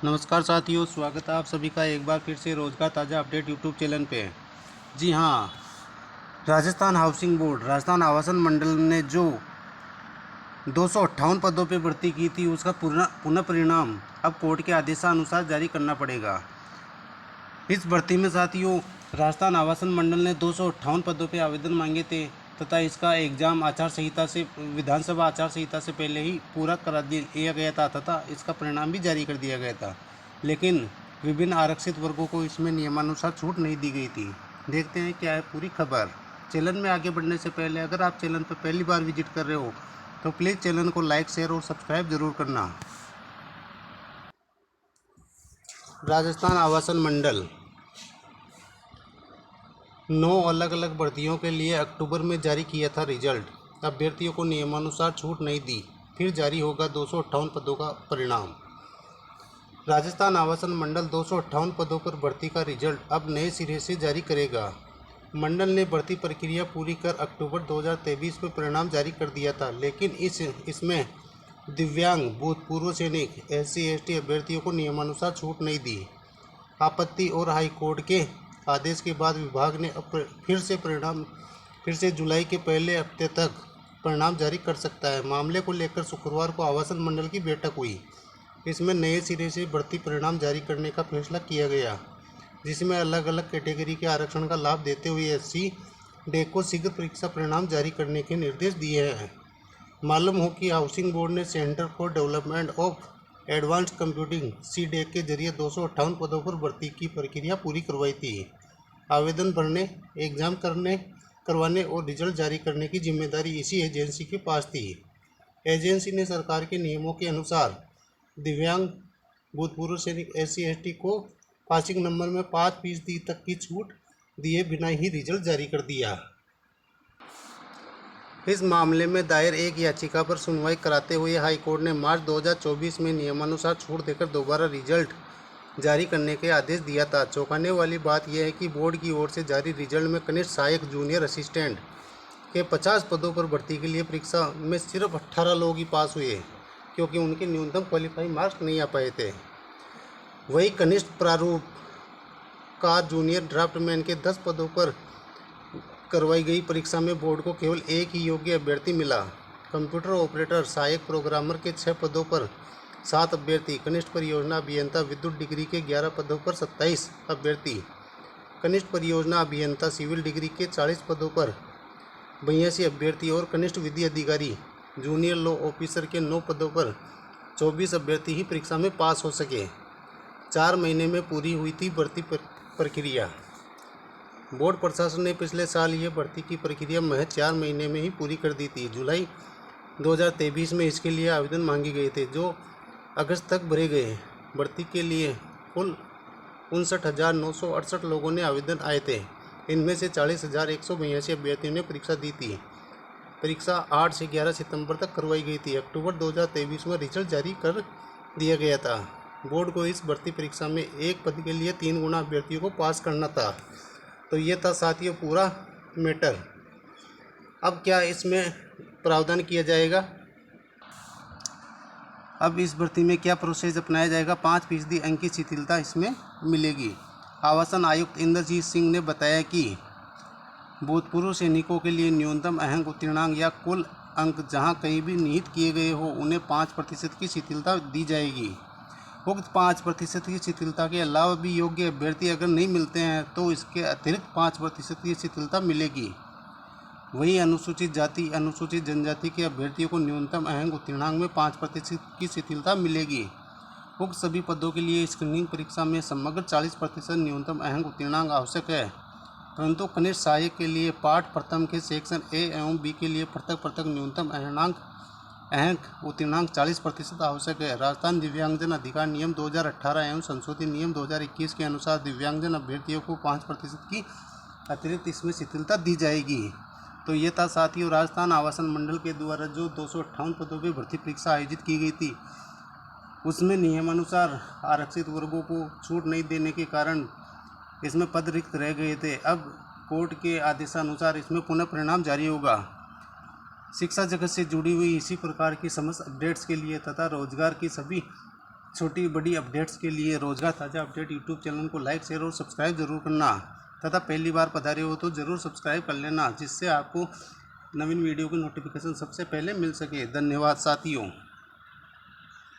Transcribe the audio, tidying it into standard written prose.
नमस्कार साथियों, स्वागत है आप सभी का एक बार फिर से रोज़गार ताज़ा अपडेट यूट्यूब चैनल पे। जी हाँ, राजस्थान हाउसिंग बोर्ड राजस्थान आवासन मंडल ने जो 258 पदों पे भर्ती की थी उसका पुनः परिणाम अब कोर्ट के आदेशानुसार जारी करना पड़ेगा। इस भर्ती में साथियों राजस्थान आवासन मंडल ने 258 पदों पे आवेदन मांगे थे तथा इसका एग्ज़ाम विधानसभा आचार संहिता से पहले ही पूरा करा दिया गया था तथा इसका परिणाम भी जारी कर दिया गया था। लेकिन विभिन्न आरक्षित वर्गों को इसमें नियमानुसार छूट नहीं दी गई थी। देखते हैं क्या है पूरी खबर। चैनल में आगे बढ़ने से पहले अगर आप चैनल पर पहली बार विजिट कर रहे हो तो प्लीज़ चैनल को लाइक, शेयर और सब्सक्राइब जरूर करना। राजस्थान आवासन मंडल 9 अलग अलग भर्तियों के लिए अक्टूबर में जारी किया था रिजल्ट। अभ्यर्थियों को नियमानुसार छूट नहीं दी, फिर जारी होगा 258 पदों का परिणाम। राजस्थान आवासन मंडल 258 पदों पर भर्ती का रिजल्ट अब नए सिरे से जारी करेगा। मंडल ने भर्ती प्रक्रिया पूरी कर अक्टूबर 2023 में परिणाम जारी कर दिया था, लेकिन इसमें दिव्यांग, भूतपूर्व सैनिक, SC/ST अभ्यर्थियों को नियमानुसार छूट नहीं दी। आपत्ति और हाईकोर्ट के आदेश के बाद विभाग ने फिर से जुलाई के पहले हफ्ते तक परिणाम जारी कर सकता है। मामले को लेकर शुक्रवार को आवासन मंडल की बैठक हुई। इसमें नए सिरे से भर्ती परिणाम जारी करने का फैसला किया गया, जिसमें अलग अलग कैटेगरी के आरक्षण का लाभ देते हुए SC/DE को शीघ्र परीक्षा परिणाम जारी करने के निर्देश दिए हैं। मालूम हो कि हाउसिंग बोर्ड ने centre for development of advanced computing CDEC के जरिए 258 पदों पर भर्ती की प्रक्रिया पूरी करवाई थी। आवेदन भरने, एग्जाम करवाने और रिजल्ट जारी करने की जिम्मेदारी इसी एजेंसी के पास थी। एजेंसी ने सरकार के नियमों के अनुसार दिव्यांग, भूतपूर्व सैनिक, SC/ST को पासिंग नंबर में 5% तक की छूट दिए बिना ही रिजल्ट जारी कर दिया। इस मामले में दायर एक याचिका पर सुनवाई कराते हुए हाईकोर्ट ने मार्च 2024 में नियमानुसार छूट देकर दोबारा रिजल्ट जारी करने के आदेश दिया था। चौंकाने वाली बात यह है कि बोर्ड की ओर से जारी रिजल्ट में कनिष्ठ सहायक जूनियर असिस्टेंट के 50 पदों पर भर्ती के लिए परीक्षा में सिर्फ 18 लोग ही पास हुए, क्योंकि उनके न्यूनतम क्वालिफाइंग मार्क्स नहीं आ पाए थे। वही कनिष्ठ प्रारूप का जूनियर ड्राफ्टमैन के 10 पदों पर करवाई गई परीक्षा में बोर्ड को केवल एक ही योग्य अभ्यर्थी मिला। कंप्यूटर ऑपरेटर सहायक प्रोग्रामर के 6 पदों पर 7 अभ्यर्थी, कनिष्ठ परियोजना अभियंता विद्युत डिग्री के 11 पदों पर 27 अभ्यर्थी, कनिष्ठ परियोजना अभियंता सिविल डिग्री के 40 पदों पर 82 अभ्यर्थी और कनिष्ठ विधि अधिकारी जूनियर लॉ ऑफिसर के 9 पदों पर 24 अभ्यर्थी ही परीक्षा में पास हो सके। 4 महीने में पूरी हुई थी भर्ती प्रक्रिया। बोर्ड प्रशासन ने पिछले साल ये भर्ती की प्रक्रिया महज 4 महीने में ही पूरी कर दी थी। जुलाई 2023 में इसके लिए आवेदन मांगे गए थे, जो अगस्त तक भरे गए। भर्ती के लिए कुल 59,968 लोगों ने आवेदन आए थे। इनमें से 40,182 अभ्यर्थियों ने परीक्षा दी थी। परीक्षा 8 से 11 सितंबर तक करवाई गई थी। अक्टूबर 2023 में रिजल्ट जारी कर दिया गया था। बोर्ड को इस भर्ती परीक्षा में एक पद के लिए 3 गुना अभ्यर्थियों को पास करना था। तो ये था साथियों पूरा मैटर। अब क्या इसमें प्रावधान किया जाएगा, अब इस भर्ती में क्या प्रोसेस अपनाया जाएगा? 5% अंक की शिथिलता इसमें मिलेगी। आवासन आयुक्त इंद्रजीत सिंह ने बताया कि भूतपूर्व सैनिकों के लिए न्यूनतम अंक उत्तीर्णांक या कुल अंक जहां कहीं भी निहित किए गए हो, उन्हें 5% की शिथिलता दी जाएगी। उक्त 5% की शिथिलता के अलावा भी योग्य अभ्यर्थी अगर नहीं मिलते हैं तो इसके अतिरिक्त 5% की शिथिलता मिलेगी। वहीं अनुसूचित जाति, अनुसूचित जनजाति के अभ्यर्थियों को न्यूनतम अंक उत्तीर्णांक में 5% की शिथिलता मिलेगी। उक्त सभी पदों के लिए स्क्रीनिंग परीक्षा में समग्र 40% न्यूनतम अंक उत्तीर्णांक आवश्यक है, परंतु कनिष्ठ सहायक के लिए पाठ प्रथम के सेक्शन A एवं B के लिए पृथक न्यूनतम अंक उत्तीर्णांक 40% आवश्यक है। राजस्थान दिव्यांगजन अधिकार नियम 2018 एवं संशोधित नियम 2021 के अनुसार दिव्यांगजन अभ्यर्थियों को 5% की अतिरिक्त इसमें शिथिलता दी जाएगी। तो ये था साथियों राजस्थान आवासन मंडल के द्वारा जो 258 पदों पर भर्ती परीक्षा आयोजित की गई थी, उसमें नियमानुसार आरक्षित वर्गों को छूट नहीं देने के कारण इसमें पद रिक्त रह गए थे। अब कोर्ट के आदेशानुसार इसमें पुनः परिणाम जारी होगा। शिक्षा जगत से जुड़ी हुई इसी प्रकार की समस्त अपडेट्स के लिए तथा रोजगार की सभी छोटी बड़ी अपडेट्स के लिए रोज़गार ताज़ा अपडेट यूट्यूब चैनल को लाइक शेयर और सब्सक्राइब ज़रूर करना तथा पहली बार पधारे हो तो ज़रूर सब्सक्राइब कर लेना, जिससे आपको नवीन वीडियो की नोटिफिकेशन सबसे पहले मिल सके। धन्यवाद साथियों।